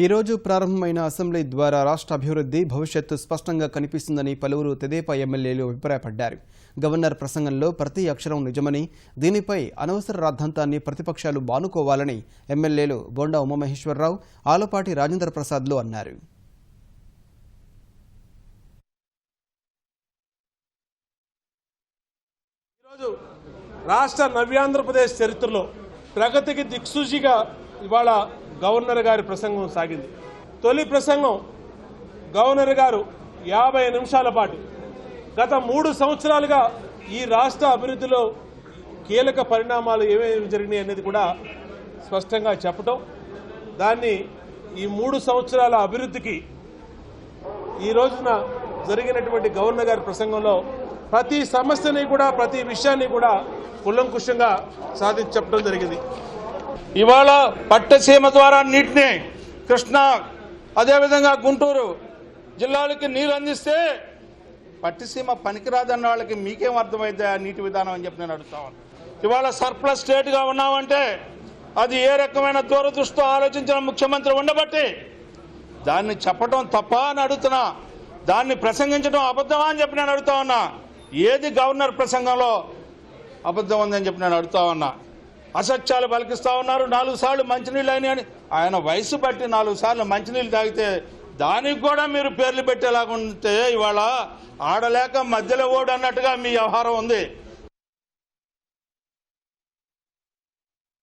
ఈ రోజు ప్రారంభమైన అసెంబ్లీ ద్వారా రాష్ట్ర అభివృద్ధి భవిష్యత్తు స్పష్టంగా కనిపిస్తుందని పలువురు తెదేపా ఎమ్మెల్యేలు అభిప్రాయపడ్డారు. గవర్నర్ ప్రసంగంలో ప్రతి అక్షరం నిజమని, దీనిపై అనవసర రాద్ధాంతాన్ని ప్రతిపక్షాలు బానుకోవాలని ఎమ్మెల్యేలు బోండా ఉమామహేశ్వరరావు, ఆలపాటి రాజేంద్ర ప్రసాద్లు అన్నారు. రాష్ట్ర నవ్యాంధ్రప్రదేశ్ చరిత్రలో ప్రగతికి దిక్సూచిగా ఇవాళ గవర్నర్ గారి ప్రసంగం సాగింది. తొలి ప్రసంగం గవర్నర్ గారు 50 నిమిషాల పాటు గత 3 సంవత్సరాలుగా ఈ రాష్ట్ర అభివృద్ధిలో కీలక పరిణామాలు ఏమేమి జరిగినాయి అనేది కూడా స్పష్టంగా చెప్పటం, దాన్ని ఈ 3 సంవత్సరాల అభివృద్ధికి ఈ రోజున జరిగినటువంటి గవర్నర్ గారి ప్రసంగంలో ప్రతి సమస్యని కూడా ప్రతి విషయాన్ని కూడా కులంకుషంగా సాధించి చెప్పడం జరిగింది. ఇవాళ పట్టసీమ ద్వారా నీటిని కృష్ణా అదేవిధంగా గుంటూరు జిల్లాలకి నీరు అందిస్తే పట్టిసీమ పనికిరాదన్న వాళ్ళకి మీకేం అర్థమైంది ఆ నీటి విధానం అని చెప్పి నేను అడుగుతాను. ఇవాళ సర్ప్లస్ స్టేట్గా ఉన్నామంటే అది ఏ రకమైన దూరదృష్టితో ఆలోచించిన ముఖ్యమంత్రి ఉండబట్టి దాన్ని చెప్పడం తప్ప అని అడుగుతున్నా, దాన్ని ప్రసంగించడం అబద్ధమా అని చెప్పి నేను అడుగుతా ఉన్నా. ఏది గవర్నర్ ప్రసంగంలో అబద్ధం ఉందని చెప్పి నేను అడుగుతా ఉన్నా. అసత్యాలు పలికిస్తా ఉన్నారు. 4 సార్లు మంచినీళ్ళు అయినాయి అని ఆయన వయసు బట్టి 4 సార్లు మంచినీళ్ళు తాగితే దానికి కూడా మీరు పేర్లు పెట్టేలాగా ఉంటే ఇవాళ ఆడలేక మధ్యలో ఓడు అన్నట్టుగా మీ వ్యవహారం ఉంది.